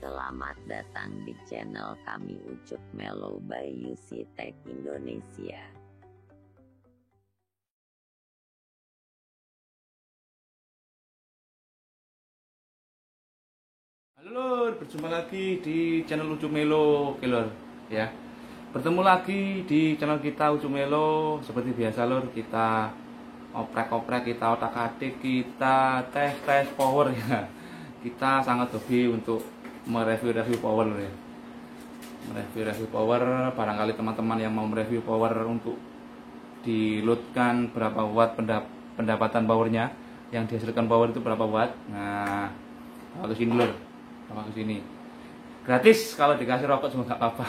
Selamat datang di channel kami Ucup Melo by UC Tech Indonesia. Halo lur, berjumpa lagi di channel Ucup Melo, oke lur ya. Bertemu lagi di channel kita Ucup Melo. Seperti biasa lur, kita oprek-oprek, kita otak-atik, kita tes power ya. Kita sangat hobi untuk mereview power lur ya. Mereview power, barangkali teman-teman yang mau mereview power untuk diloadkan berapa watt pendapatan powernya, yang dihasilkan power itu berapa watt. Nah, bawa ke sini lur, bawa ke sini. Gratis, kalau dikasih rokok juga nggak apa-apa.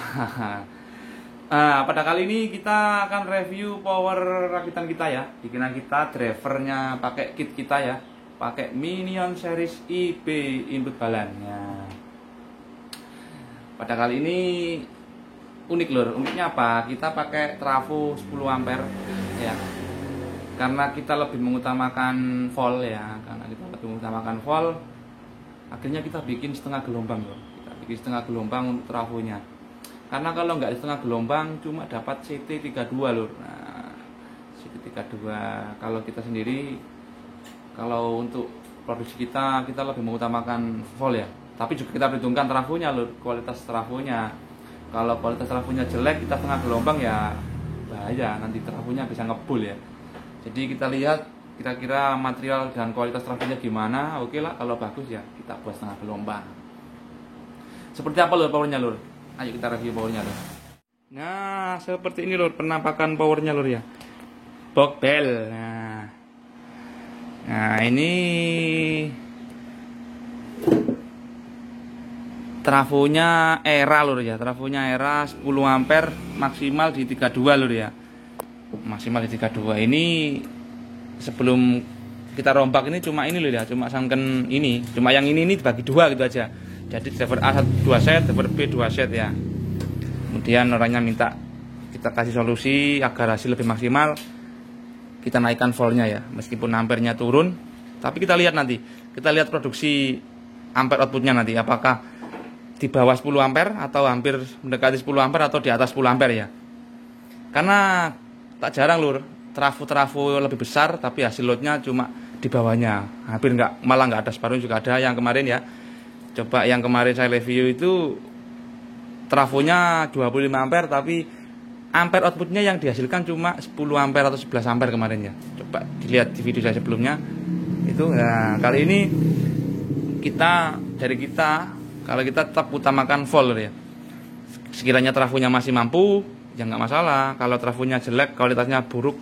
Pada kali ini kita akan review power rakitan kita ya. Bikinan kita, drivernya pakai kit kita ya, pakai Minion series IB input balannya. Pada kali ini unik lur, uniknya apa? Kita pakai trafo 10 ampere ya. Karena kita lebih mengutamakan volt ya, akhirnya kita bikin setengah gelombang lur. Kita bikin setengah gelombang untuk trafonya. Karena kalau nggak setengah gelombang cuma dapat CT32 lur. Nah, CT32 kalau kita sendiri, kalau untuk produksi kita lebih mengutamakan volt ya. Tapi juga kita perhitungkan trafonya lur, kualitas trafonya. Kalau kualitas trafonya jelek, kita setengah gelombang ya bahaya, nanti trafonya bisa ngebul ya. Jadi kita lihat kira-kira material dan kualitas trafonya gimana. Oke lah, kalau bagus ya kita buat setengah gelombang. Seperti apa lur powernya lur? Ayo kita review powernya lur. Nah, seperti ini lur penampakan powernya lur ya. Box bell. Nah ini trafonya era lur ya. Trafonya era 10 ampere maksimal di 32 lur ya. Maksimal di 32. Ini sebelum kita rombak ini cuma ini lur ya, cuma sangken ini, cuma yang ini dibagi dua gitu aja. Jadi driver A 2 set, driver B 2 set ya. Kemudian orangnya minta kita kasih solusi agar hasil lebih maksimal, kita naikkan voltnya ya, meskipun ampernya turun. Tapi kita lihat nanti, kita lihat produksi ampere outputnya nanti, apakah di bawah 10 ampere atau hampir mendekati 10 ampere atau di atas 10 ampere ya. Karena tak jarang lur, trafo lebih besar tapi hasil loadnya cuma di bawahnya, hampir nggak, malah nggak ada separuh juga ada. Yang kemarin ya, coba yang kemarin saya review itu trafonya 25 ampere tapi ampere outputnya yang dihasilkan cuma 10 ampere atau 11 ampere kemarin ya. Coba dilihat di video saya sebelumnya itu. Nah, kali ini kalau kita tetap utamakan volt ya. Sekiranya trafonya masih mampu ya nggak masalah. Kalau trafonya jelek, kualitasnya buruk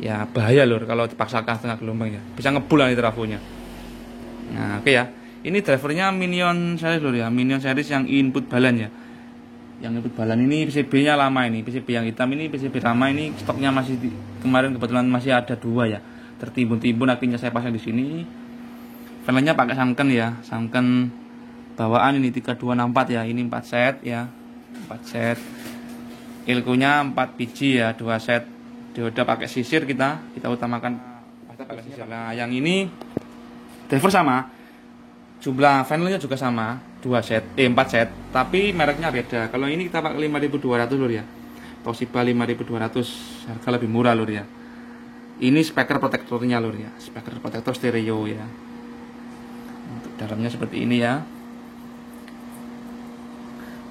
ya bahaya lur kalau dipaksakan setengah gelombang ya, bisa ngebul nih trafonya. Nah oke ya, ini drivernya Minion series lur ya, Minion series yang input balan ya. Yang input balan ini PCB nya lama, ini PCB yang hitam ini PCB lama, ini stoknya masih kemarin kebetulan masih ada 2 ya, tertimbun-timbun, akhirnya saya pasang di sini. Panelnya pakai Sanken ya, Sanken bawaan ini 3264 ya, ini 4 set ya, 4 set. Ilkunya 4 biji ya, 2 set. Dioda pakai sisir, kita utamakan pakai sisir. Nah, yang ini driver sama, jumlah panelnya juga sama, 4 set, tapi mereknya beda. Kalau ini kita pakai 5200 lur ya, Toshiba 5200, harga lebih murah lur ya. Ini speaker protektornya lur ya, speaker protektor stereo ya. Untuk dalamnya seperti ini ya,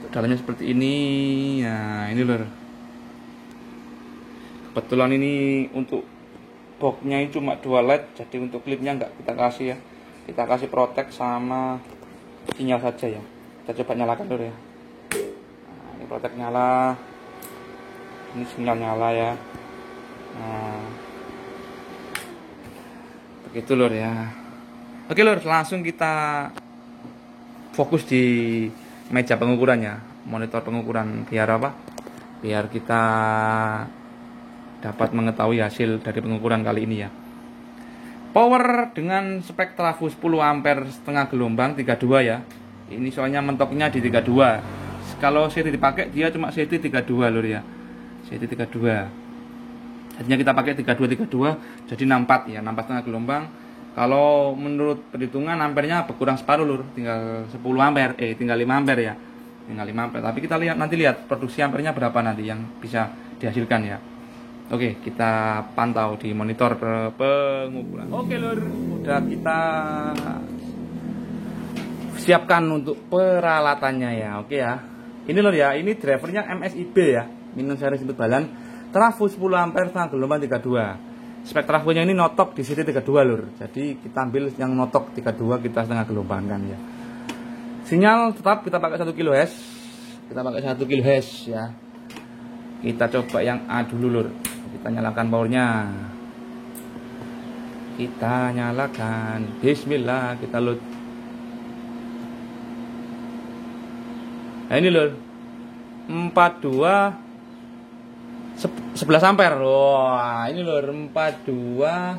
untuk dalamnya seperti ini. Nah ini lur, kebetulan ini untuk boxnya ini cuma 2 LED, jadi untuk klipnya nggak kita kasih ya, kita kasih protek sama sinyal saja ya. Kita coba nyalakan dulu ya. Nah, ini protek nyala, ini sinyal nyala ya. Nah, begitu lur ya. Oke lur, langsung kita fokus di meja pengukurannya, monitor pengukuran, biar apa? Biar kita dapat mengetahui hasil dari pengukuran kali ini ya. Power dengan spek trafo 10 ampere setengah gelombang 32 ya. Ini soalnya mentoknya di 32. Kalau CT dipakai dia cuma CT32 lur ya. CT32. Artinya kita pakai 32 jadi 64 ya, 64 setengah gelombang. Kalau menurut perhitungan ampernya berkurang separuh lur, tinggal 10 ampere, tinggal 5 ampere ya. Tinggal 5 ampere. Tapi kita lihat nanti produksi ampernya berapa nanti yang bisa dihasilkan ya. Oke, kita pantau di monitor pengukuran. Oke lur, udah kita siapkan untuk peralatannya ya. Oke ya. Ini lur ya, ini drivernya MSIB ya. Minus seri input balan. Trafo 10 ampere setengah gelombang 32. Spek trafonya ini notok di sini 32 lur. Jadi kita ambil yang notok 32, kita setengah gelombangkan ya. Sinyal tetap kita pakai 1 kHz. Kita pakai 1 kHz ya. Kita coba yang A dulu lur. Kita nyalakan powernya. Kita nyalakan. Bismillah, kita load. Nah ini lur. 42 11 ampere. Wah, ini lur 42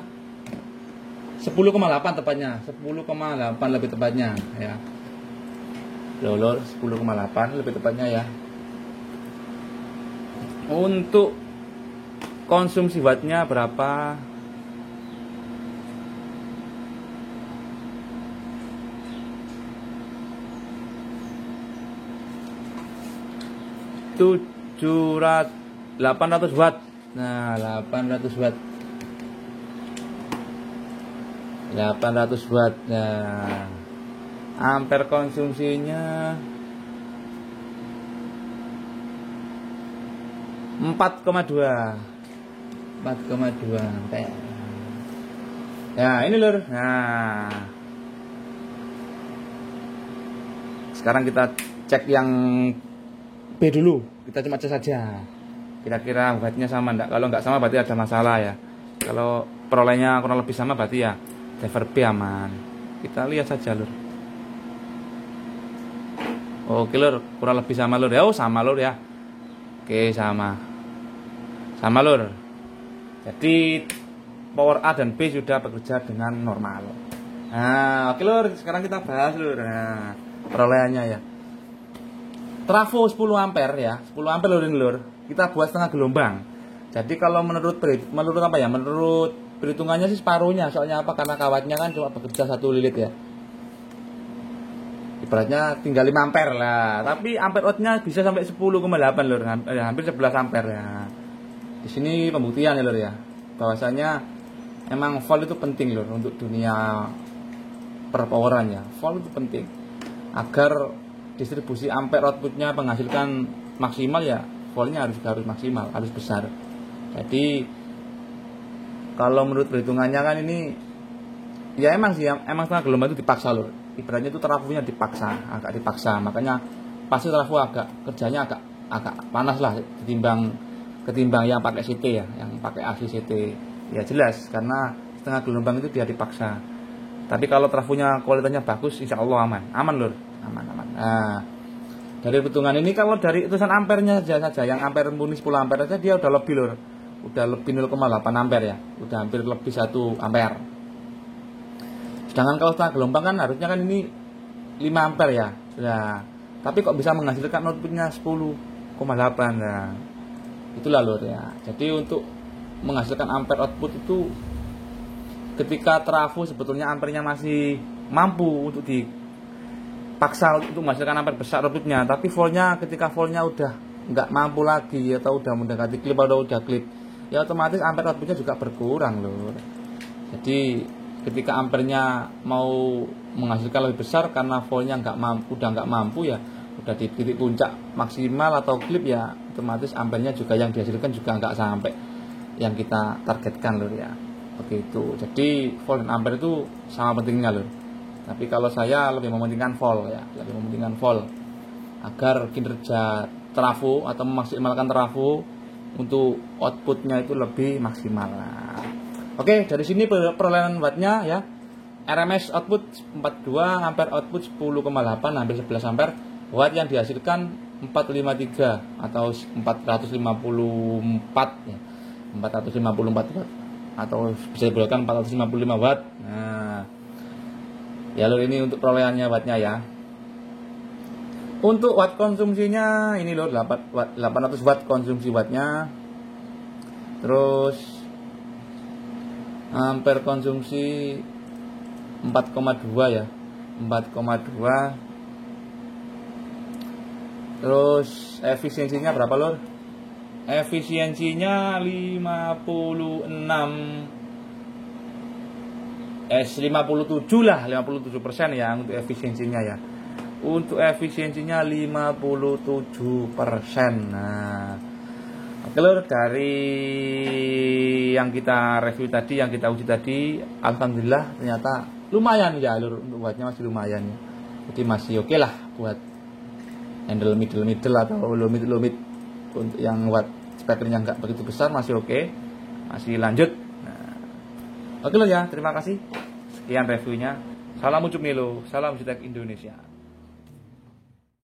10,8 tepatnya. 10,8 lebih tepatnya ya. Lur 10,8 lebih tepatnya ya. Untuk konsumsi wattnya berapa? Tujuh 800 watt. Nah, 800 watt. 800 watt. Nah, ampere konsumsinya 4,2. 4,2 ampere. Ya, ini lur. Nah. Sekarang kita cek yang B dulu. Kita cuma cek saja. Kira-kira wattnya sama enggak? Kalau enggak sama berarti ada masalah ya. Kalau perolehannya kurang lebih sama berarti ya driver B aman. Kita lihat saja lur. Oke lur, kurang lebih sama lur ya. Oh sama lur ya. Oke sama. Sama lur. Jadi power A dan B sudah bekerja dengan normal. Nah oke lur, sekarang kita bahas lur. Nah, perolehannya ya. Trafo 10 ampere ya. 10 ampere lur ini lur. Kita buat setengah gelombang. Jadi kalau menurut apa ya? Menurut perhitungannya sih separuhnya. Soalnya apa? Karena kawatnya kan cuma bekerja 1 lilit ya. Ibaratnya tinggal 5 ampere lah. Tapi ampere outnya bisa sampai 10,8 lur. Hampir 11 ampere ya. Di sini pembuktian ya lur ya. Bahwasanya emang volt itu penting lur untuk dunia perpoweran ya. Volt itu penting. Agar distribusi ampere outputnya menghasilkan maksimal ya. Voltnya harus maksimal, harus besar. Jadi kalau menurut perhitungannya kan ini ya emang sih emang setengah gelombang itu dipaksa lur. Ibaratnya itu trafonya dipaksa, agak dipaksa. Makanya pasti trafo kerjanya agak panas lah ketimbang yang pakai CT ya, yang pakai AC CT. Ya jelas karena setengah gelombang itu dia dipaksa. Tapi kalau trafonya kualitasnya bagus, insya Allah aman. Aman lur, aman. Nah, dari hitungan ini kalau dari hitungan ampernya saja yang ampere murni 10 ampere saja dia udah lebih lur. Udah lebih 0,8 ampere ya. Udah hampir lebih 1 ampere. Sedangkan kalau setengah gelombang kan harusnya kan ini 5 ampere ya. Nah, tapi kok bisa menghasilkan outputnya 10,8. Nah, itulah lur ya. Jadi untuk menghasilkan ampere output itu ketika trafo sebetulnya ampernya masih mampu untuk dipaksa untuk menghasilkan ampere besar outputnya, tapi ketika voltnya udah nggak mampu lagi atau udah mendekati klip atau udah klip, ya otomatis ampere outputnya juga berkurang lur. Jadi ketika ampernya mau menghasilkan lebih besar karena voltnya udah nggak mampu ya, udah di titik puncak maksimal atau klip ya, otomatis ampernya juga yang dihasilkan juga nggak sampai yang kita targetkan lur ya. Begitu. Jadi volt dan ampere itu sama pentingnya lur. Tapi kalau saya lebih mementingkan volt ya, lebih mementingkan volt agar kinerja trafo atau memaksimalkan trafo untuk outputnya itu lebih maksimal. Nah, oke, dari sini perolehan wattnya ya. RMS output 42, ampere output 10,8 hampir 11 ampere. Watt yang dihasilkan 453 atau 454 ya. 454 watt atau bisa dibolehkan 455 watt. Nah, ya lur ini untuk perolehannya wattnya ya. Untuk watt konsumsinya ini lur 800 watt konsumsi wattnya. Terus ampere konsumsi 4,2 ya, 4,2. Terus efisiensinya berapa lor? Efisiensinya 57 lah, 57% ya untuk efisiensinya ya. Untuk efisiensinya 57%. Nah, oke lor, dari yang kita review tadi, yang kita uji tadi, alhamdulillah ternyata lumayan ya lur, untuk buatnya masih lumayan ya. Jadi masih oke lah buat handle middle atau low mid untuk yang buat spekernya nggak begitu besar, masih oke, masih lanjut. Nah, oke lor ya, terima kasih. Sekian reviewnya. Salam Ucup Milo, salam Jutek Indonesia.